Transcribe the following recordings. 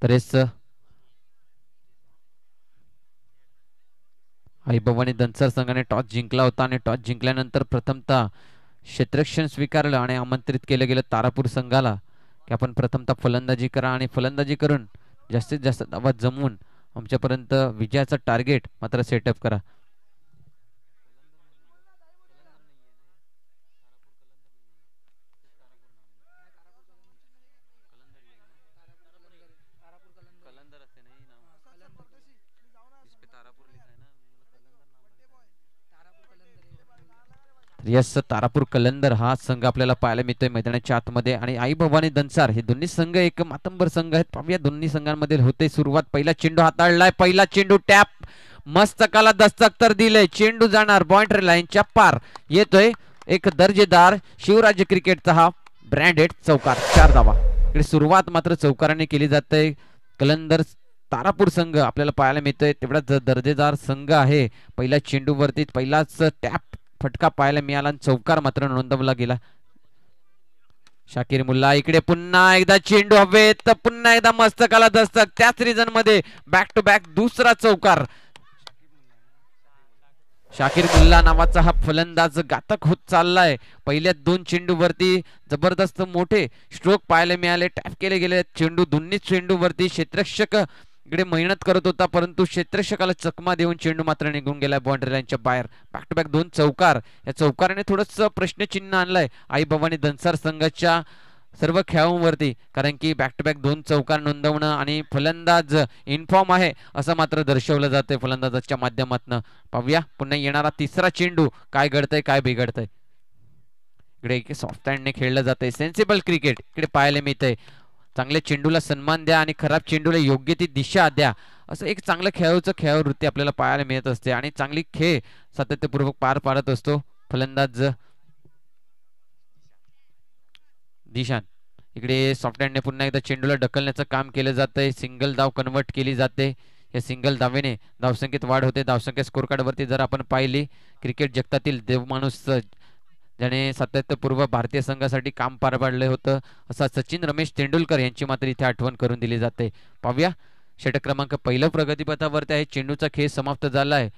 तरेच आई भवानी दनसर संघाने टॉस जिंकला होता आणि टॉस जिंकल्यानंतर प्रथमतः क्षेत्ररक्षण स्वीकारलं आणि आमंत्रित केलं गेलं तारापूर संघाला की आपण प्रथमतः फलंदाजी करा आणि फलंदाजी करून जास्तीत जास्त धावा जमवून आमच्यापर्यंत विजयाचं टार्गेट मात्र सेटअप करा. यस, तारापूर कलंदर हा संघ आपल्याला पाहायला मिळतोय मैदानाच्या आतमध्ये आणि आई भवानी दनसार हे दोन्ही संघ एक मातंबर संघ आहेत. पाहूया दोन्ही संघांमध्ये होते सुरुवात. पहिला चेंडू हाताळलाय, पहिला चेंडू टॅप, मस्तकाला दस्तक तर दिलंय, चेंडू जाणार बाउंड्री लाईनच्या पार. येतोय एक दर्जेदार शिवराज्य क्रिकेटचा हा ब्रँडेड चौकार, 4 धावा. इकडे सुरुवात मात्र चौकाराने केली जाते. कलंदर तारापूर संघ आपल्याला पाहायला मिळतोय तेवढा दर्जेदार संघ आहे. पहिल्या चेंडूवरती पहिलाच टॅप फटका पाहायला मिळाला आणि चौकार मात्र नोंदवला गेला. शाकीर मुल्ला इकडे पुन्हा एकदा चेंडू हवेत, पुन्हा एकदा मस्तकाला दस्तक, त्याच रिजन मध्ये बॅक टू बॅक दुसरा चौकार. शाकीर मुल्ला नावाचा हा फलंदाज घातक होत चाललाय. पहिल्या 2 चेंडूवरती जबरदस्त मोठे स्ट्रोक पाहायला मिळाले, टॅप केले गेले चेंडू. दोन्ही चेंडूवरती क्षेत्ररक्षक इकडे मेहनत करत होता परंतु क्षेत्ररक्षकाला चकमा देऊन चेंडू मात्र निघून गेलाय बाउंड्री लाईनच्या बाहेर. बॅक टू बॅक 2 चौकार. या चौकाराने थोडस प्रश्नचिन्ह आणलंय आई भवानी दनसार संघाच्या सर्व खेळाडूंवरती, कारण की बॅक टू बॅक 2 चौकार नोंदवणं आणि फलंदाज इनफॉर्म आहे असं मात्र दर्शवलं जातंय फलंदाजाच्या माध्यमातून. पाहूया पुन्हा येणारा तिसरा चेंडू काय घडतंय काय बिघडतंय. इकडे सॉफ्ट हँडने खेळलं जातंय, सेन्सिबल क्रिकेट इकडे पाहायला मिळतंय. चांगल्या चेंडूला सन्मान द्या आणि खराब चेंडूला योग्य ती दिशा द्या, असं एक चांगलं खेळाडूचं खेळवृत्ती आपल्याला पाहायला मिळत असते आणि चांगली खेळ सातत्यपूर्वक पार पाडत असतो फलंदाज दिशान. इकडे सॉफ्ट हँडने पुन्हा एकदा चेंडूला ढकलण्याचं काम केलं जातंय. सिंगल धाव कन्वर्ट केली जाते. या सिंगल धावेने धावसंख्येत वाढ होते. धावसंख्या स्कोर कार्डवरती जर आपण पाहिली, क्रिकेट जगतातील देवमाणूस ज्याने सातत्यपूर्व भारतीय संघासाठी काम पार पाडले होतं असा सचिन रमेश तेंडुलकर यांची मात्र इथे आठवण करून दिली जाते. पाहूया षटक क्रमांक पहिलं प्रगतीपथावरती आहे. चेंडूचा खेळ समाप्त झालाय.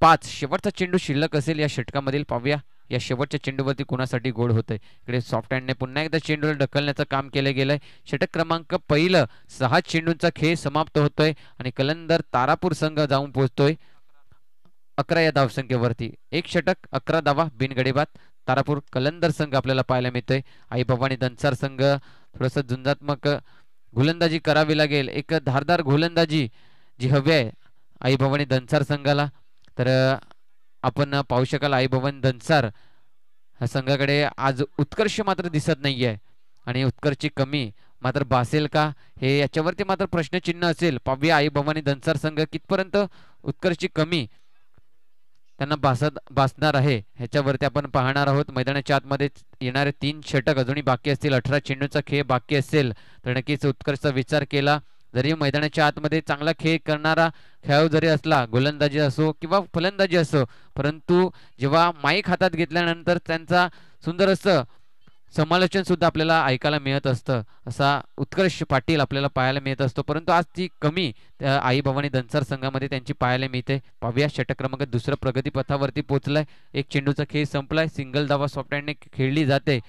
5 शेवटचा चेंडू शिल्लक असेल या षटकामधील. पाहूया या शेवटच्या चेंडूवरती कुणासाठी गोड होतंय. इकडे सॉफ्ट हँडने पुन्हा एकदा चेंडूला ढकलण्याचं काम केलं गेलंय. षटक क्रमांक पहिलं 6 चेंडूंचा खेळ समाप्त होतोय आणि कलंदर तारापूर संघ जाऊन पोहोचतोय 11 या धावसंख्येवरती. 1 षटक 11 धावा बिनगडीबाद. तारापूर कलंदर संघ आपल्याला पाहायला मिळतोय. आई भवानी दनसार संघ थोडस झुंजात्मक गोलंदाजी करावी लागेल, एक धारदार गोलंदाजी जी हवी आहे आई भवानी दनसार संघाला. तर आपण पाहू शकाल आई भवानी दनसार ह्या संघाकडे आज उत्कर्ष मात्र दिसत नाहीये आणि उत्कर्षची कमी मात्र भासेल का हे याच्यावरती मात्र प्रश्नचिन्ह असेल. पाहूया आई भवानी दनसार संघ कितपर्यंत उत्कर्षची कमी त्यांना भासणार आहे ह्याच्यावरती आपण पाहणार आहोत. मैदानाच्या आतमध्ये येणारे 3 षटक अजूनही बाकी असतील, 18 चेंडूचा खेळ बाकी असेल तर नक्कीच उत्कर्षचा विचार केला. जरी मैदानाच्या आतमध्ये चांगला खेळ करणारा खेळाडू जरी असला, गोलंदाजी असो किंवा फलंदाजी असो, परंतु जेव्हा माईक हातात घेतल्यानंतर त्यांचा सुंदर असं समालोचन सुद्धा आपल्याला ऐकायला मिळत असतं. असा उत्कर्ष पाटील आपल्याला पाहायला मिळत असतो, परंतु आज ती कमी आई भवानी दनसार संघामध्ये त्यांची पाहायला मिळते. पाहूया षटक क्रमांक दुसरं प्रगतीपथावरती पोहोचलाय. 1 चेंडूचा खेळ संपलाय. सिंगल धावा सॉफ्ट हँडने खेळली जाते.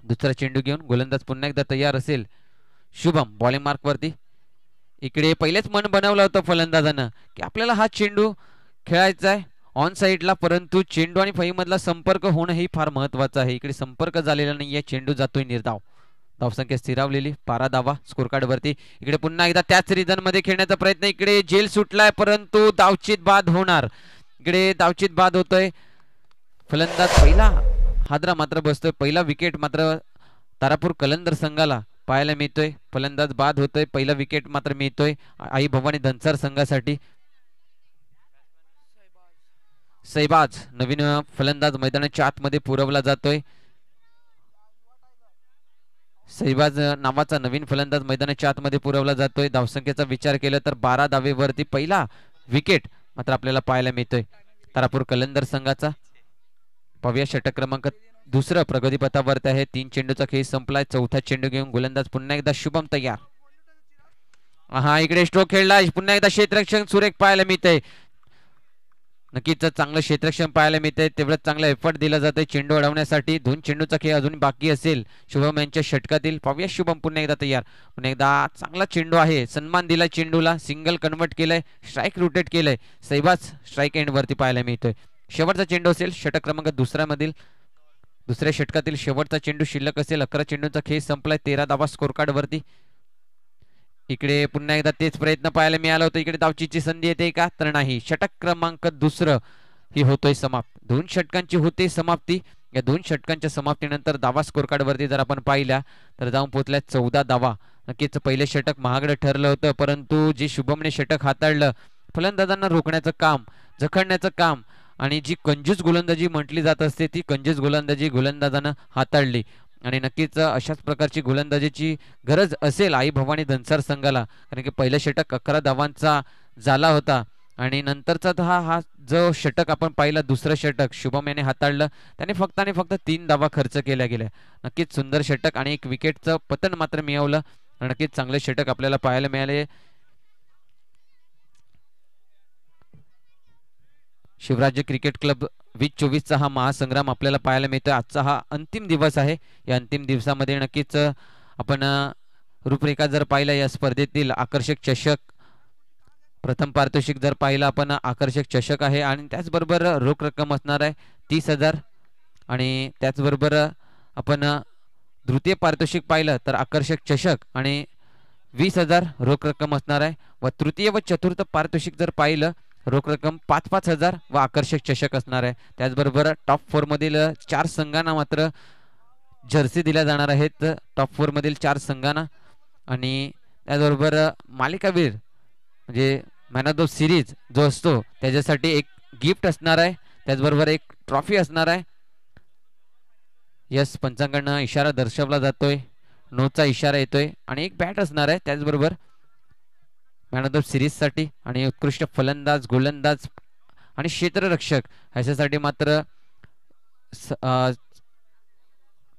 दुसरा चेंडू घेऊन गोलंदाज पुन्हा एकदा तयार असेल. शुभम बॉलिंग मार्क वरती. इकडे पहिलेच मन बनवलं होतं फलंदाजानं की आपल्याला हा चेंडू खेळायचा आहे ऑन साईडला, परंतु चेंडू आणि फळीमधला संपर्क होणं हे फार महत्वाचं आहे. इकडे संपर्क झालेला नाहीये, चेंडू जातोय निर्धाव. धावसंख्या स्थिरावलेली 12 धावा स्कोर कार्ड वरती. इकडे पुन्हा एकदा त्याच रिजन मध्ये खेळण्याचा प्रयत्न. इकडे जेल सुटलाय परंतु धावचीत बाद होणार. इकडे धावचीत बाद होतोय. फलंदाज पहिला हादरा मात्र बसतोय. पहिला विकेट मात्र तारापूर कलंदर संघाला पाहायला मिळतोय. फलंदाज बाद होतोय. पहिला विकेट मात्र मिळतोय आई भवानी दनसार संघासाठी. सैबाज नवीन फलंदाज मैदानाच्या आतमध्ये पुरवला जातोय. सैबाज नावाचा नवीन फलंदाज मैदानाच्या आतमध्ये पुरवला जातोय. धावसंख्येचा विचार केला तर 12 धावेवरती पहिला विकेट मात्र आपल्याला पाहायला मिळतोय तारापूर कलंदर संघाचा. पाहूया षटक क्रमांक दुसरं प्रगतीपथावरती आहे. 3 चेंडूचा खेळ संपलाय. चौथा चेंडू घेऊन गोलंदाज पुन्हा एकदा शुभम तयार. हा इकडे स्ट्रोक खेळला, पुन्हा एकदा क्षेत्ररक्षण सुरेख पाहायला मिळतंय. नक्कीच चांगलं क्षेत्ररक्षण पाहायला मिळतंय, तेवढंच चांगलं एफर्ट दिला जातोय चेंडू अडवण्यासाठी. 2 चेंडूचा खेळ अजून बाकी असेल शुभम यांच्या षटकातील. पाहूया शुभम पुन्हा एकदा तयार, पुन्हा एकदा चांगला चेंडू आहे, सन्मान दिला चेंडूला, सिंगल कन्वर्ट केलंय, स्ट्राईक रोटेट केलंय, सैबाज स्ट्राईक एंड वरती पाहायला मिळतोय. शेवटचा चेंडू असेल षटक क्रमांक दुसऱ्यामधील, दुसऱ्या षटकातील शेवटचा चेंडू शिल्लक असेल. 11 चेंडूचा खेळ संपलाय, 13 धावा स्कोर कार्ड वरती. इकडे पुन्हा एकदा तेच प्रयत्न पाहायला मिळाला होता. इकडे धावचीची संधी येते का, तर नाही. षटक क्रमांक दुसरं ही होतोय समाप्त. 2 षटकांची होते समाप्ती. या 2 षटकांच्या समाप्तीनंतर धावा स्कोर कार्ड वरती जर आपण पाहिल्या तर जाऊन पोहोचल्या 14 धावा. नक्कीच पहिले षटक महागडं ठरलं होतं, परंतु जे शुभमने षटक हाताळलं, फलंदाजांना रोखण्याचं काम, जखडण्याचं काम आणि जी कंजूस गोलंदाजी म्हटली जात असते ती कंजूस गोलंदाजी गोलंदाजानं हाताळली. आणि नक्कीच अशाच प्रकारची गोलंदाजीची गरज असेल आई भवानी धनसर संघाला, कारण की पहिलं षटक 11 धावांचा झाला होता आणि नंतरचा हा जो षटक आपण पाहिला, दुसरं षटक शुभम याने हाताळलं, त्याने फक्त आणि फक्त 3 धावा खर्च केल्या गेल्या. नक्कीच सुंदर षटक आणि 1 विकेटचं पतन मात्र मिळवलं. नक्कीच चांगले षटक आपल्याला पाहायला मिळाले. शिवराज्य क्रिकेट क्लब 2024चा हा महासंग्राम आपल्याला पाहायला मिळतोय. आजचा हा अंतिम दिवस आहे. या अंतिम दिवसामध्ये नक्कीच आपण रूपरेखा जर पाहिला या स्पर्धेतील आकर्षक चषक, प्रथम पारितोषिक जर पाहिलं आपण, आकर्षक चषक आहे आणि त्याचबरोबर रोख रक्कम असणार आहे 30,000 आणि त्याचबरोबर आपण द्वितीय पारितोषिक पाहिलं तर आकर्षक चषक आणि 20,000 रोख रक्कम असणार आहे. व तृतीय व चतुर्थ पारितोषिक जर पाहिलं, रोख रक्कम 5,000 व आकर्षक चषक असणार आहे. त्याचबरोबर टॉप 4 मधील 4 संघांना मात्र जर्सी दिल्या जाणार आहेत, टॉप 4 मधील 4 संघांना. आणि त्याचबरोबर मालिकावीर म्हणजे मॅन ऑफ द सिरीज जो असतो त्याच्यासाठी एक गिफ्ट असणार आहे, त्याचबरोबर एक ट्रॉफी असणार आहे. यस पंचांकडनं इशारा दर्शवला जातोय, नोचा इशारा येतोय आणि एक बॅट असणार आहे. त्याचबरोबर मॅन ऑफ द सिरीज साठी आणि उत्कृष्ट फलंदाज, गोलंदाज आणि क्षेत्ररक्षक ह्याच्यासाठी मात्र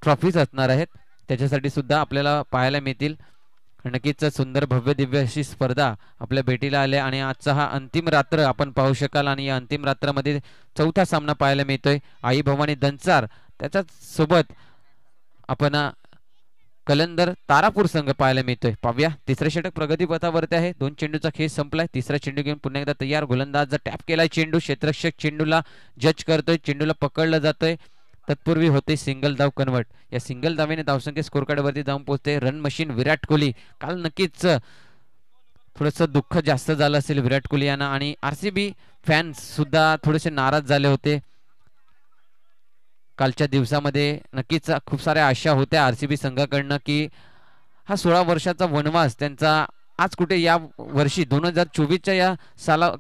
ट्रॉफीज असणार आहेत. त्याच्यासाठी सुद्धा आपल्याला पाहायला मिळतील. नक्कीच सुंदर भव्य दिव्य अशी स्पर्धा आपल्या भेटीला आल्या आणि आजचा हा अंतिम रात्र आपण पाहू शकाल. आणि या अंतिम रात्रामध्ये चौथा सामना पाहायला मिळतोय. आई भवानी दंचार त्याच्याच सोबत आपण कलंदर तारापूर संघ पाहायला मिळतोय. पाहूया तिसरे षटक प्रगतीपथावरती आहे. 2 चेंडूचा खेळ संपलाय. तिसरा चेंडू घेऊन पुन्हा एकदा तयार. गोलंदाज टॅप केलाय चेंडू, क्षेत्ररक्षक चेंडूला जज करतोय, चेंडूला पकडलं जातोय. तत्पूर्वी होते सिंगल धाव कन्वर्ट. या सिंगल धावेने धावसंख्या स्कोर कार्ड वरती जाऊन पोहोचते. Run machine Virat Kohli. काल नक्कीच थोडंसं दुःख जास्त झालं असेल विराट कोहली यांना आणि आरसीबी फॅन्स सुद्धा थोडेसे नाराज झाले होते. कालच्या दिवसामध्ये नक्कीच खूप साऱ्या आशा होत्या आरसीबी संघाकडनं की हा 16 वर्षाचा वनवास त्यांचा आज कुठे या वर्षी 2024च्या या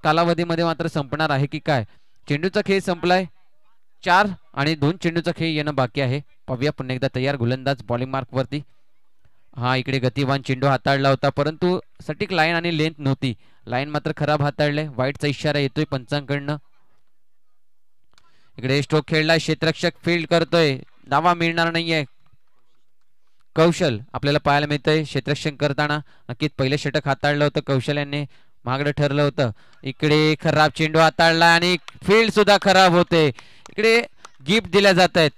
कालावधीमध्ये मात्र संपणार आहे की काय. चेंडूचा खेळ संपलाय. 4 आणि 2 चेंडूचा खेळ येणं बाकी आहे. पाहूया पुन्हा एकदा तयार. गोलंदाज बॉलिंग मार्क वरती. हा इकडे गतिवान चेंडू हाताळला होता, परंतु सटीक लाईन आणि लेंथ नव्हती. लाईन मात्र खराब हाताळले. वाईटचा इशारा येतोय पंचांकडनं. इकडे स्ट्रोक खेळलाय, क्षेत्ररक्षक फील्ड करतोय, धावा मिळणार नाहीये. कौशल आपल्याला पाहायला मिळतंय क्षेत्ररक्षण करताना. नक्कीच पहिले षटक हाताळलं होतं कौशल यांनी, महागडं ठरलं होतं. इकडे खराब चेंडू हाताळला आणि फील्ड सुद्धा खराब होते. इकडे गिफ्ट दिल्या जात आहेत.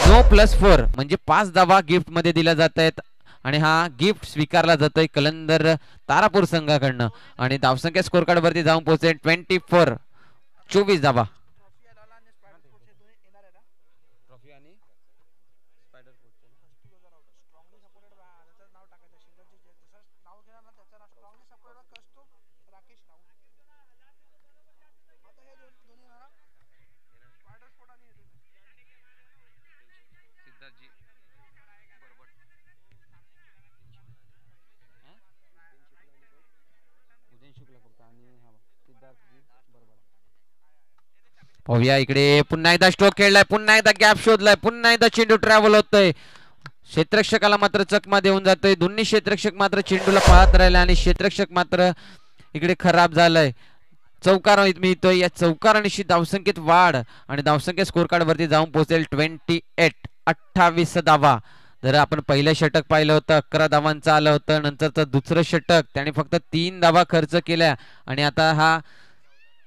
नो +4 म्हणजे 5 धावा गिफ्ट मध्ये दिल्या जात आहेत आणि हा गिफ्ट स्वीकारला जातोय कलंदर तारापूर संघाकडनं. आणि धावसंख्या स्कोर कार्ड वरती जाऊन पोहोचेल 24, 24 धावा. पाहूया इकडे पुन्हा एकदा स्ट्रोक खेळलाय, पुन्हा एकदा गॅप शोधलाय, पुन्हा एकदा चेंडू ट्रॅव्हल होतोय. क्षेत्ररक्षकाला मात्र चकमा देऊन जातोय. दोन्ही क्षेत्ररक्षक मात्र चेंडूला पाहत राहिले आणि क्षेत्ररक्षक मात्र इकडे खराब झालाय. चौकार मिळतोय. या चौकारानिशी धावसंख्येत वाढ आणि धावसंख्या स्कोर कार्ड वरती जाऊन पोहोचेल 28, 28 धावा. जर आपण पहिलं षटक पाहिलं होतं 11 धावांचं आलं होतं, नंतरचं दुसरं षटक त्याने फक्त 3 धावा खर्च केल्या आणि आता हा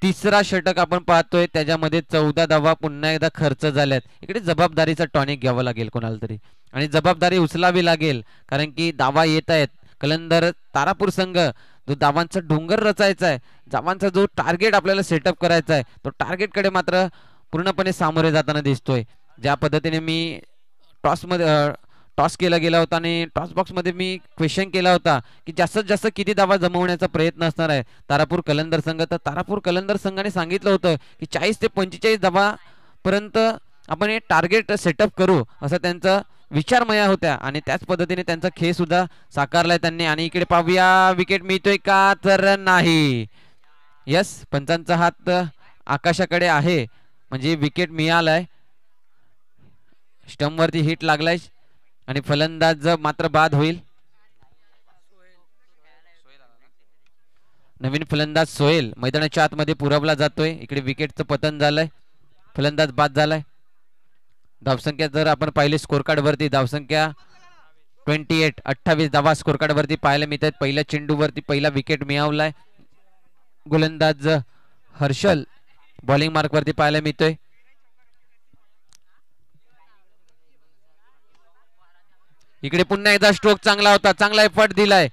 तिसरा षटक आपण पाहतोय त्याच्यामध्ये 14 धावा पुन्हा एकदा खर्च झाल्यात. इकडे जबाबदारीचा टॉनिक घ्यावं लागेल कोणाला तरी आणि जबाबदारी उचलावी लागेल, कारण की धावा येत आहेत. कलंदर तारापूर संघ जो धावांचा डोंगर रचायचा आहे, धावांचा जो टार्गेट आपल्याला सेटअप करायचा आहे, तो टार्गेटकडे मात्र पूर्णपणे सामोरे जाताना दिसतोय. ज्या पद्धतीने मी टॉस केला गेला होता आणि टॉस बॉक्समध्ये मी क्वेश्चन केला होता की जास्तीत जास्त किती धावा जमवण्याचा प्रयत्न असणार आहे तारापूर कलंदर संघ, तर तारापूर कलंदर संघाने सांगितलं होतं की 40 ते 45 धावापर्यंत आपण हे टार्गेट सेटअप करू, असं त्यांचा विचारमया होत्या आणि त्याच पद्धतीने त्यांचा खेळ सुद्धा साकारलाय त्यांनी. आणि इकडे पाहूया विकेट मिळतोय का, तर नाही. यस, पंचांचा हात आकाशाकडे आहे म्हणजे विकेट मिळालाय. स्टंप वरती हिट लागलाय आणि फलंदाज मात्र बाद होईल. नवीन फलंदाज सोहेल मैदानाच्या आतमध्ये पुरवला जातोय. इकडे विकेटचं पतन झालंय, फलंदाज बाद झालाय. धावसंख्या जर आपण पाहिली स्कोर कार्ड वरती, धावसंख्या 28 धावा स्कोर कार्ड वरती पाहायला मिळतात. पहिल्या चेंडू वरती पहिला विकेट मिळवलाय. गोलंदाज हर्षल बॉलिंग मार्क वरती पाहायला मिळतोय. इकडे पुन्हा एकदा स्ट्रोक चांगला होता, चांगला एफर्ट दिलाय,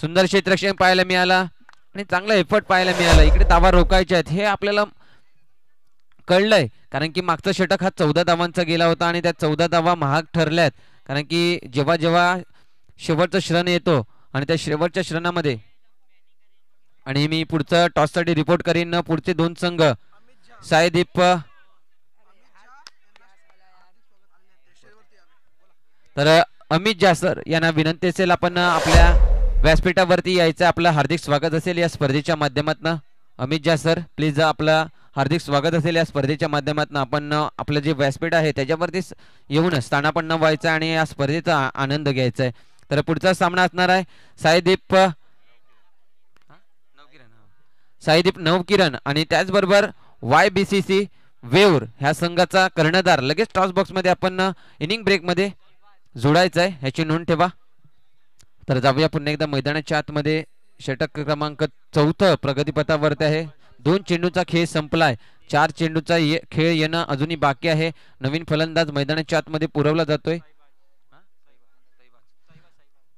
सुंदर क्षेत्ररक्षण पाहायला मिळाला आणि चांगला एफर्ट पाहायला मिळाला. इकडे धावा रोखायच्या आहेत हे आपल्याला कळलंय, कारण की मागचा षटक हा 14 धावांचा गेला होता आणि त्या 14 धावा महाग ठरल्यात, कारण की जेव्हा जेव्हा शेवटचा श्रण येतो आणि त्या शेवटच्या श्रणामध्ये, आणि मी पुढचं टॉससाठी रिपोर्ट करीन, पुढचे 2 संघ सायदीप, तर अमित जासर यांना विनंती असेल आपण आपल्या व्यासपीठावरती यायचं, आपलं हार्दिक स्वागत असेल या स्पर्धेच्या माध्यमातून. अमित जासर प्लीज, आपलं हार्दिक स्वागत असेल या स्पर्धेच्या माध्यमातून. आपण आपलं जे व्यासपीठ आहे त्याच्यावरती येऊन स्थानापन्न व्हायचं आणि या स्पर्धेचा आनंद घ्यायचा आहे. तर पुढचा सामना असणार आहे साईदीप नवकिरण आणि त्याचबरोबर YBCC वेऊर ह्या संघाचा कर्णधार. लगेच टॉस बॉक्स मध्ये आपण इनिंग ब्रेक मध्ये जोडायचं आहे, ह्याची नोंद ठेवा. तर जाऊया पुन्हा एकदा मैदानाच्या आतमध्ये. षटक क्रमांक 4 प्रगतीपथावरती आहे. 2 चेंडूचा खेळ संपलाय, 4 चेंडूचा खेळ येणं अजूनही बाकी आहे. नवीन फलंदाज मैदानाच्या आतमध्ये पुरवला जातोय.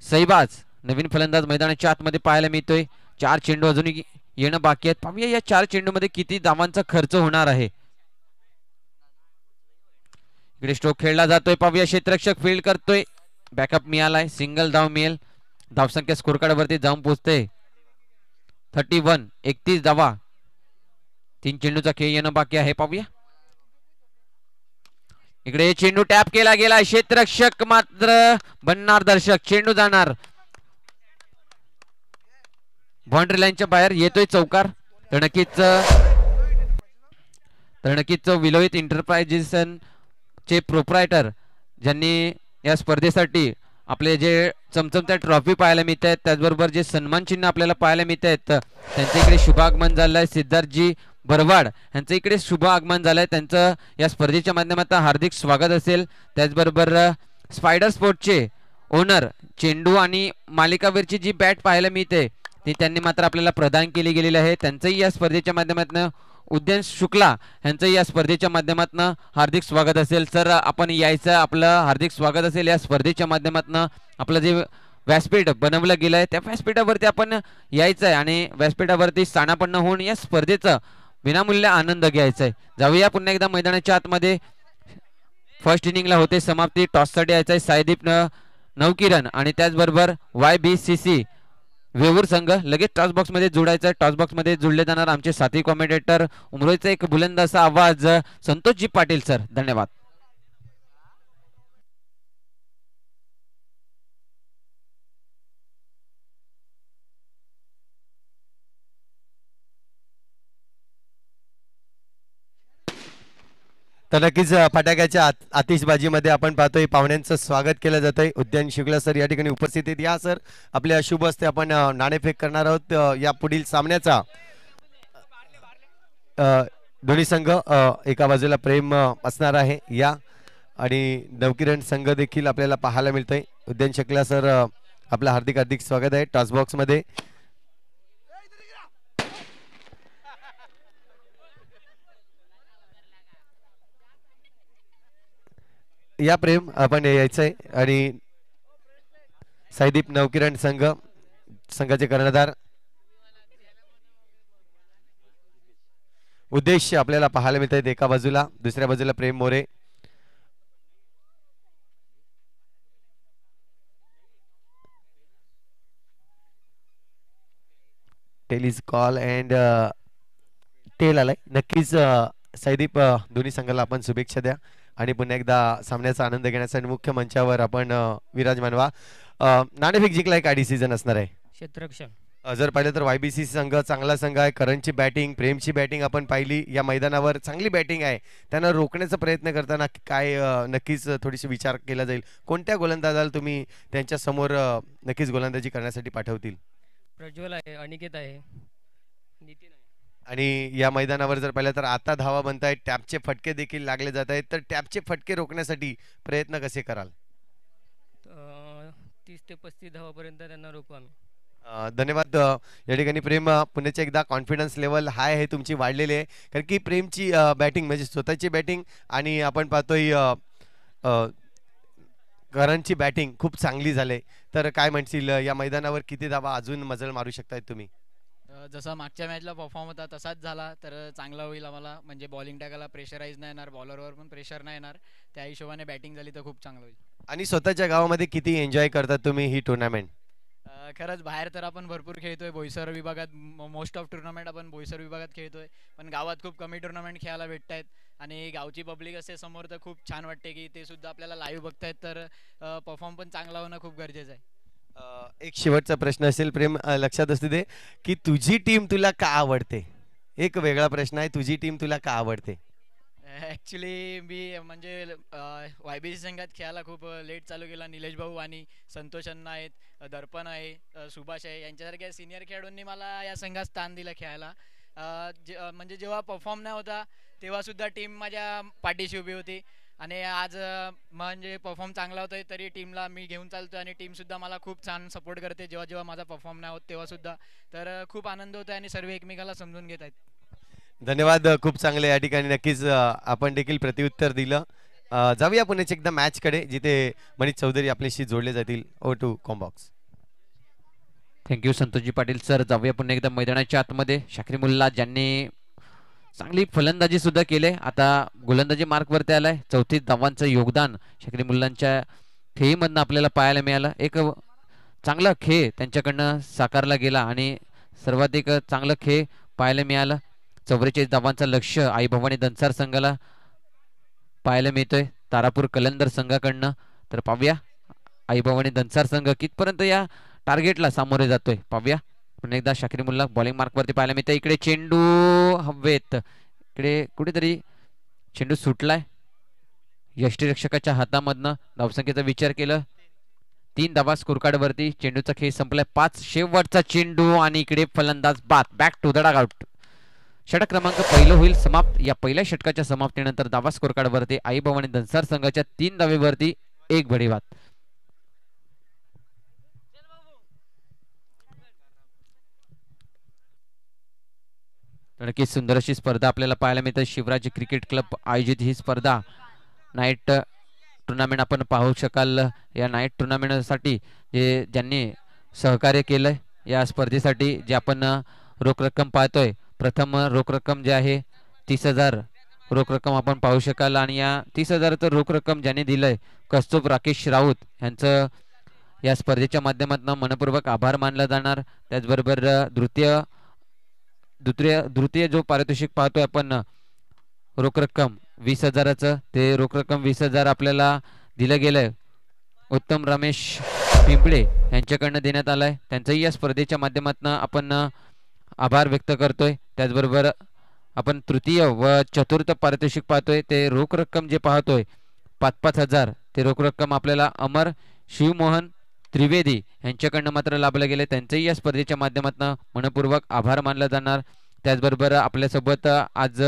सैबाज नवीन फलंदाज मैदानाच्या आतमध्ये पाहायला मिळतोय. 4 चेंडू अजूनही येणं बाकी आहेत. पाहूया या 4 चेंडू मध्ये किती धावांचा खर्च होणार आहे. इकडे स्ट्रोक खेळला जातोय, पाहूया क्षेत्ररक्षक फील्ड करतोय, बॅकअप मिळालाय, सिंगल धाव मिळेल. धावसंख्या स्कोर कार्ड वरती जाऊन पोहोचते 31 धावा. 3 चेंडूचा खेळ येणं बाकी आहे. पाहूया इकडे चेंडू टॅप केला गेला, क्षेत्ररक्षक मात्र बनणार दर्शक, चेंडू जाणार बाउंड्री लाईनच्या बाहेर, येतोय चौकार. तर नक्कीच विलोहित इंटरप्राइजेस चे प्रोप्रायटर ज्यांनी या स्पर्धेसाठी आपले जे चमचमत्या ट्रॉफी पाहायला मिळत आहेत, त्याचबरोबर जे सन्मान चिन्ह आपल्याला पाहायला मिळत आहेत, त्यांच्या इकडे शुभ आगमन झालंय. सिद्धार्थजी भरवाड यांचं इकडे शुभ आगमन झालंय, त्यांचं या स्पर्धेच्या माध्यमातून हार्दिक स्वागत असेल. त्याचबरोबर स्पायडर स्पोर्टचे ओनर चेंडू आणि मालिकावीरची जी बॅट पाहायला मिळते ती त्यांनी मात्र आपल्याला प्रदान केली गेलेली आहे, त्यांचंही या स्पर्धेच्या माध्यमातून. उद्यन शुक्ला यांचंही या स्पर्धेच्या माध्यमातून हार्दिक स्वागत असेल. सर आपण यायचं, आपलं हार्दिक स्वागत असेल या स्पर्धेच्या माध्यमातून. आपलं जे व्यासपीठ बनवलं गेलं आहे त्या व्यासपीठावरती आपण यायचं आहे आणि व्यासपीठावरती स्थानापन्न होऊन या स्पर्धेचा विनामूल्य आनंद घ्यायचा आहे. जाऊया पुन्हा एकदा मैदानाच्या आतमध्ये. फर्स्ट इनिंगला होते समाप्ती. टॉससाठी यायचं आहे सायदीप नवकिरण आणि त्याचबरोबर YBCC वेऊर संघ. लगेच टॉस बॉक्स मध्ये जोडायचं आहे. टॉस बॉक्स मध्ये जोडले जाणार आमचे साथी कॉमेंटेटर. उमरोईचा एक बुलंद असा आवाज संतोषजी पाटील सर. धन्यवाद. तर नक्कीच फटाक्याच्या आतिषबाजीमध्ये आपण पाहतोय पाहुण्यांचं स्वागत केलं जातंय. उद्यान शुक्ला सर या ठिकाणी उपस्थित आहेत. या सर आपल्या शुभ हस्ते आपण नाणेफेक करणार आहोत या पुढील सामन्याचा. दोन्ही संघ एका बाजूला प्रेम असणार आहे. या आणि नवकिरण संघ देखील आपल्याला पाहायला मिळतोय. उद्यान शुक्ला सर आपलं हार्दिक हार्दिक स्वागत आहे टॉस बॉक्स मध्ये. या प्रेम आपण यायचंय आणि साईदीप नवकिरण संघाचे कर्णधार उद्देश आपल्याला पाहायला मिळत आहेत एका बाजूला, दुसऱ्या बाजूला प्रेम मोरे. टेलीज कॉल अँड टेल आलाय. नक्कीच साईदीप दोन्ही संघाला आपण शुभेच्छा द्या आणि पुन्हा एकदा सामन्याचा आनंद घेण्यासाठी मुख्य मंचावर आपण विराजमान व्हा. नाणेफेक जिंकलाय काय डिसिजन असणार आहे क्षेत्ररक्षण. जर पाहिलं तर YBC संघ चांगला संघ आहे. करणची बॅटिंग, प्रेमची बॅटिंग आपण पाहिली या मैदानावर चांगली बॅटिंग आहे. त्यांना रोखण्याचा प्रयत्न करताना काय नक्कीच थोडीशी विचार केला जाईल. कोणत्या गोलंदाजाला तुम्ही त्यांच्या समोर नक्कीच गोलंदाजी करण्यासाठी पाठवतील? प्रज्वल आहे, अनिकेत आहे, नितीन आहे. आणि या मैदानावर जर पाहिलं तर आता धावा बनतायत, टॅपचे फटके देखील लागले जात आहेत. तर टॅपचे फटके रोखण्यासाठी प्रयत्न कसे कराल? 30 ते 35 धावापर्यंत त्यांना रोखू आम्ही. धन्यवाद. या ठिकाणी प्रेम पुण्याच्या एकदा कॉन्फिडन्स लेवल हाय आहे तुमची वाढलेली आहे. कारण की प्रेमची बॅटिंग म्हणजे स्वतःची बॅटिंग आणि आपण पाहतोय करणची बॅटिंग खूप चांगली झाली. तर काय म्हणशील या मैदानावर किती धावा अजून मजल मारू शकताय तुम्ही? जसा मागच्या मॅचला परफॉर्म होता तसाच झाला तर चांगला होईल आम्हाला. म्हणजे बॉलिंग टाकायला प्रेशराईज नाही येणार, बॉलरवर पण प्रेशर नाही येणार. त्या हिशोबाने बॅटिंग झाली तर खूप चांगलं होईल. आणि स्वतःच्या गावामध्ये किती एन्जॉय करतात तुम्ही ही टुर्नामेंट? खरंच बाहेर तर आपण भरपूर खेळतोय. बोईसर विभागात मोस्ट ऑफ टुर्नामेंट आपण बोईसर विभागात खेळतोय, पण गावात खूप कमी टुर्नामेंट खेळायला भेटत आहेत. आणि गावची पब्लिक असते समोर तर खूप छान वाटते की ते सुद्धा आपल्याला लाईव्ह बघतायत. तर परफॉर्म पण चांगला होणं खूप गरजेचं आहे. एक शेवटचा प्रश्न असेल प्रेम, लक्षात असू दे की तुझी टीम तुला का आवडते? एक वेगळा प्रश्न आहे, तुझी टीम तुला का आवडते? ॲक्च्युली मी म्हणजे YBC संघात खेळायला खूप लेट चालू केला. निलेश भाऊ आणि संतोष अण्णा आहेत, दर्पण आहे, सुभाष आहे, यांच्यासारख्या सिनियर खेळाडूंनी मला या संघात स्थान दिलं खेळायला. म्हणजे जेव्हा परफॉर्म नाही होता तेव्हासुद्धा टीम माझ्या पाठीशी उभी होती. आणि आज म्हणजे परफॉर्म चांगला होतोय तरी टीमला मी घेऊन चालतो आणि टीमसुद्धा मला खूप छान सपोर्ट करते जेव्हा जेव्हा माझा परफॉर्म नाही होत तेव्हासुद्धा. तर खूप आनंद होतो आणि सर्व एकमेकाला समजून घेत आहेत. धन्यवाद. खूप चांगले या ठिकाणी नक्कीच आपण देखील प्रत्युत्तर दिलं. जाऊया पुण्याच्या एकदा मॅचकडे जिथे मनीष चौधरी आपल्याशी जोडले जातील. ओ to combox. Thank you Santoshji Patil sir. जाऊया पुन्हा एकदा मैदानाच्या आतमध्ये. शाकिर मुल्ला ज्यांनी चांगली फलंदाजी सुद्धा केले, आता गोलंदाजी मार्कवरती आलाय. 34 धावांचं योगदान शाकिर मुल्लांच्या खेळीमधनं आपल्याला पाहायला मिळालं. एक चांगला खेळ त्यांच्याकडनं साकारला गेला आणि सर्वाधिक चांगलं खेळ पाहायला मिळालं. 44 धावांचं लक्ष्य आई भवानी दंसार संघाला पाहायला मिळतोय तारापूर कलंदर संघाकडनं. तर पाहूया आई भवानी दंसार संघ कितपर्यंत या टार्गेटला सामोरे जातोय पाहूया. पुन्हा एकदा शाकिर मुल्ला बॉलिंग मार्कवरती पाहायला मिळतं. इकडे चेंडू हवेत, इकडे कुठेतरी चेंडू सुटलाय यष्टीरक्षकाच्या हातामधनं. धावसंख्येचा विचार केला 3 धावा स्कोरकार्डवरती. चेंडूचा खेळ संपलाय. 5 शेवटचा चेंडू आणि इकडे फलंदाज बाद. Back to the dugout. षटक क्रमांक पहिलं होईल समाप्त. या पहिल्या षटकाच्या समाप्तीनंतर धावा स्कोरकार्डवरती आई भवानी दंसार संघाच्या 3 धावेवरती 1 भडी बाद. नक्कीच सुंदर अशी स्पर्धा आपल्याला पाहायला मिळते. शिवराज क्रिकेट क्लब आयोजित ही स्पर्धा नाईट टुर्नामेंट आपण पाहू शकाल. या नाईट टुर्नामेंटसाठी ज्यांनी सहकार्य केलंय या स्पर्धेसाठी जे आपण रोख रक्कम पाहतोय. प्रथम रोख रक्कम जे आहे 30,000 रोख रक्कम आपण पाहू शकाल. आणि या 30,000 रोख रक्कम ज्यांनी दिलंय कस्तूप राकेश राऊत यांचं या स्पर्धेच्या माध्यमातून मनपूर्वक आभार मानला जाणार. त्याचबरोबर द्वितीय जो पारितोषिक पाहतोय आपण रोख रक्कम 20,000चं, ते रोख रक्कम 20,000 आपल्याला दिलं गेलंय उत्तम रमेश पिंपळे यांच्याकडनं देण्यात आलाय. त्यांचंही या स्पर्धेच्या माध्यमातून आपण आभार व्यक्त करतोय. त्याचबरोबर आपण तृतीय व चतुर्थ पारितोषिक पाहतोय ते रोख रक्कम जे पाहतोय 5,000 ते रोख रक्कम आपल्याला अमर शिवमोहन त्रिवेदी यांच्याकडनं मात्र लाभलं गेले. त्यांचंही या स्पर्धेच्या माध्यमातून मनपूर्वक आभार मानला जाणार. त्याचबरोबर आपल्यासोबत आज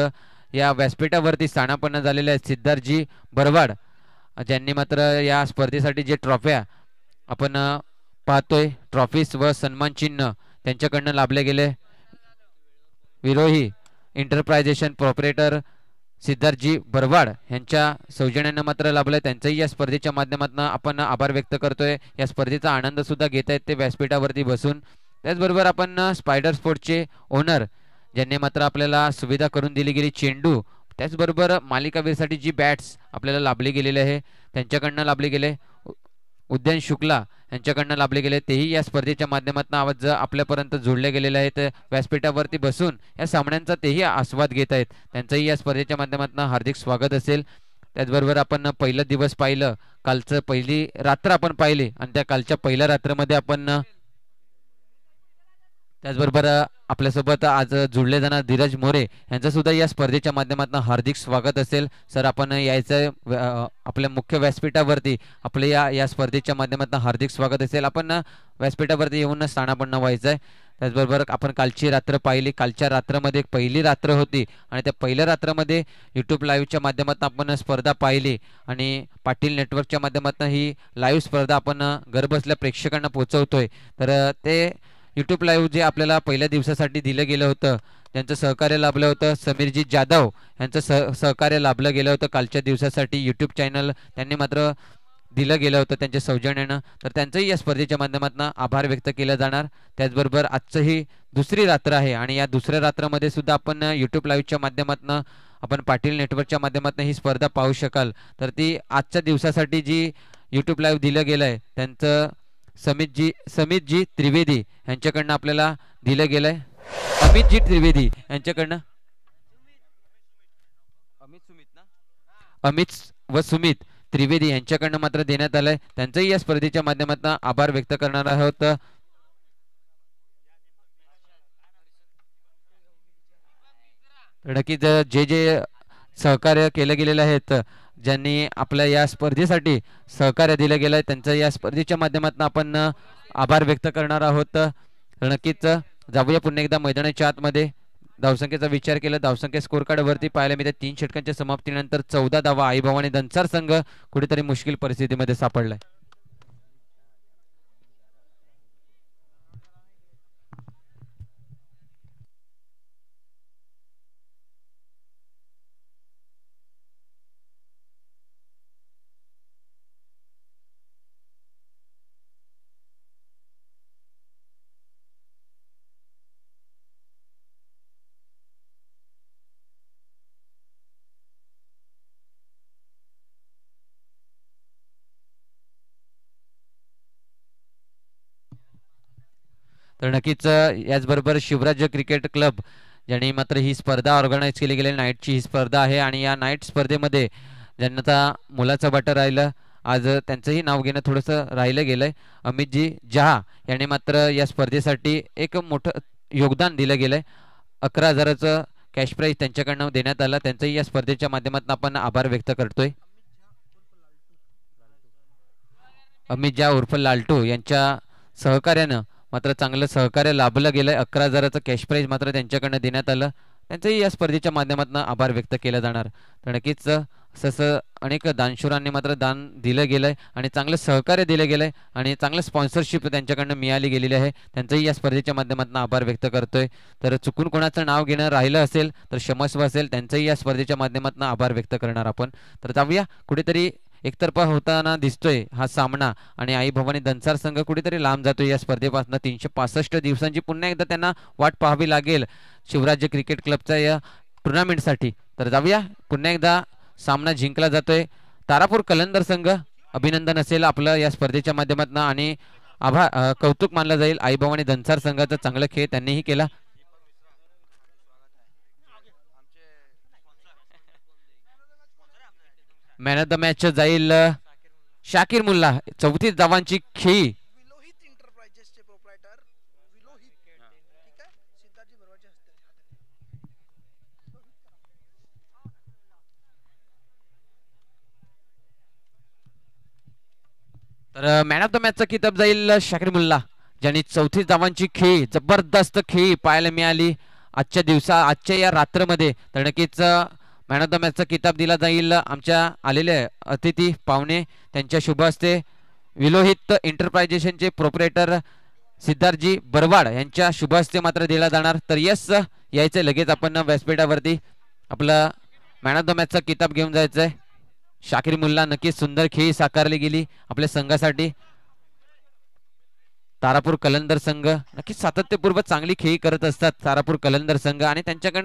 या व्यासपीठावरती स्थानापन्न झालेले आहेत सिद्धार्थजी बरवाड ज्यांनी मात्र या स्पर्धेसाठी जे ट्रॉफ्या आपण पाहतोय, ट्रॉफीज व सन्मान चिन्ह त्यांच्याकडनं लाभले गेले. विरोही इंटरप्रायझेशन प्रोपरेटर सिद्धार्थजी बरवाड यांच्या सौजन्यानं मात्र लाभलंय. त्यांचंही या स्पर्धेच्या माध्यमातून आपण आभार व्यक्त करतोय. या स्पर्धेचा आनंद सुद्धा घेत आहेत ते व्यासपीठावरती बसून. त्याचबरोबर आपण स्पायडर स्पोर्ट्सचे ओनर ज्यांनी मात्र आपल्याला सुविधा करून दिली गेली, चेंडू, त्याचबरोबर मालिकावीरसाठी जी बॅट्स आपल्याला लाभली गेलेले आहे त्यांच्याकडनं लाभले गेले. उद्यान शुक्ला यांच्याकडनं लाभले गेले, तेही या स्पर्धेच्या माध्यमातून आवाज आपल्यापर्यंत जोडले गेलेले आहेत. व्यासपीठावरती बसून या सामन्यांचा तेही आस्वाद घेत आहेत. त्यांचंही या स्पर्धेच्या माध्यमातून हार्दिक स्वागत असेल. त्याचबरोबर आपण पहिलं दिवस पाहिलं, कालचं पहिली रात्र आपण पाहिली आणि त्या कालच्या पहिल्या रात्रमध्ये आपण त्याचबरोबर आपल्यासोबत आज जुळले जाणार धीरज मोरे यांचं सुद्धा या स्पर्धेच्या माध्यमातून हार्दिक स्वागत असेल. सर आपण यायचं आपल्या मुख्य व्यासपीठावरती, आपल्या या स्पर्धेच्या माध्यमातून हार्दिक स्वागत असेल. आपण व्यासपीठावरती येऊन स्थानापन्न व्हायचं आहे. त्याचबरोबर आपण कालची रात्र पाहिली, कालच्या रात्रामध्ये पहिली रात्र होती आणि त्या पहिल्या रात्रामध्ये यूट्यूब लाईव्हच्या माध्यमातून आपण स्पर्धा पाहिली आणि पाटील नेटवर्कच्या माध्यमातून ही लाईव्ह स्पर्धा आपण घरबसल्या प्रेक्षकांना पोहोचवतोय. तर ते यूट्यूब लाईव्ह जे आपल्याला पहिल्या दिवसासाठी दिलं गेलं होतं, त्यांचं सहकार्य लाभलं होतं. समीरजी जाधव यांचं सहकार्य लाभलं गेलं होतं कालच्या दिवसासाठी. यूट्यूब चॅनल त्यांनी मात्र दिलं गेलं होतं त्यांच्या सौजन्यानं, तर त्यांचंही या स्पर्धेच्या माध्यमातून आभार व्यक्त केलं जाणार. त्याचबरोबर आजचं ही दुसरी रात्र आहे आणि या दुसऱ्या रात्रामध्ये सुद्धा आपण यूट्यूब लाईव्हच्या माध्यमातून आपण पाटील नेटवर्कच्या माध्यमातून ही स्पर्धा पाहू शकाल. तर ती आजच्या दिवसासाठी जी यूट्यूब लाईव्ह दिलं गेलं आहे त्यांचं समितजी त्रिवेदी यांच्याकडनं आपल्याला दिलं गेलंय. अमितजी त्रिवेदी यांच्याकडनं अमित व सुमित त्रिवेदी यांच्याकडनं मात्र देण्यात आलंय. त्यांचंही या स्पर्धेच्या माध्यमातून आभार व्यक्त करणार आहोत. नक्कीच जे सहकार्य केलं गेलेलं आहेत, ज्यांनी आपल्या या स्पर्धेसाठी सहकार्य दिलं गेलं आहे, त्यांचं या स्पर्धेच्या माध्यमातून आपण आभार व्यक्त करणार आहोत. नक्कीच जाऊया पुन्हा एकदा मैदानाच्या आतमध्ये. धावसंख्येचा विचार केला, धावसंख्या स्कोर कार्डवरती पाहायला मिळते 3 षटकांच्या समाप्तीनंतर 14 धावा आई भवानी दंसार संघ कुठेतरी मुश्किल परिस्थितीमध्ये सापडलाय. तर नक्कीच याचबरोबर शिवराज्य क्रिकेट क्लब ज्यांनी मात्र ही स्पर्धा ऑर्गनाईज केली गेली, नाईटची ही स्पर्धा आहे आणि या नाईट स्पर्धेमध्ये ज्यांना मुलाचं वाटं राहिलं, आज त्यांचंही नाव घेणं थोडंसं राहिलं गेलंय. अमितजी जहा यांनी मात्र या स्पर्धेसाठी एक मोठं योगदान दिलं गेलंय. 11,000चं कॅश प्राईज त्यांच्याकडनं देण्यात आलं. त्यांचंही या स्पर्धेच्या माध्यमातून आपण आभार व्यक्त करतोय. अमित जहा उर्फ लालटू यांच्या सहकार्यानं मात्र चांगलं सहकार्य लाभलं गेलंय. 11,000चं कॅश प्राईज मात्र त्यांच्याकडनं देण्यात आलं. त्यांचंही या स्पर्धेच्या माध्यमातून आभार व्यक्त केलं जाणार. तर नक्कीच असं अनेक दानशूरांनी मात्र दान दिलं गेलंय आणि चांगलं सहकार्य दिलं गेलंय आणि चांगलं स्पॉन्सरशिप त्यांच्याकडनं मिळाली गेलेली आहे. त्यांचंही या स्पर्धेच्या माध्यमातून आभार व्यक्त करतोय. तर चुकून कोणाचं नाव घेणं राहिलं असेल तर क्षमस्व असेल, त्यांचंही या स्पर्धेच्या माध्यमातून आभार व्यक्त करणार आपण. तर जाऊया, कुठेतरी एकतर्फा होताना दिसतोय हा सामना आणि आई भवानी दंसार संघ कुठेतरी लांब जातोय या स्पर्धेपासून. 365 दिवसांची पुन्हा एकदा त्यांना वाट पाहावी लागेल शिवराज्य क्रिकेट क्लबच्या या टुर्नामेंटसाठी. तर जाऊया, पुन्हा एकदा सामना जिंकला जातोय. तारापूर कलंदर संघ अभिनंदन असेल आपलं या स्पर्धेच्या माध्यमातून आणि कौतुक मानलं जाईल. आई भवानी दंसार संघाचा चांगला खेळ त्यांनीही केला. मॅन ऑफ द मॅच जाईल शाकीर मुल्ला. 34 धावांची खेळी. तर मॅन ऑफ द मॅचचा किताब जाईल शाकीर मुल्ला, ज्यांनी 34 धावांची खेळी, जबरदस्त खेळी पाहायला मिळाली आजच्या या रात्रमध्ये. तर नक्कीच मॅन ऑफ द मॅचचा किताब दिला जाईल आमच्या आलेले अतिथी पाहुणे त्यांच्या शुभ हस्ते विलोहित एंटरप्राइजेशनचे प्रोपरेटर सिद्धार्थजी बरवाड यांच्या शुभ हस्ते मात्र दिला जाणार. तर यस यायचं लगेच आपण व्यासपीठावरती आपलं मॅन ऑफ द मॅचचा किताब घेऊन जायचंय. शाकीर मुल्ला नक्कीच सुंदर खेळी साकारली गेली आपल्या संघासाठी. तारापूर कलंदर संघ नक्कीच सातत्यपूर्व चांगली खेळी करत असतात तारापूर कलंदर संघ आणि त्यांच्याकडनं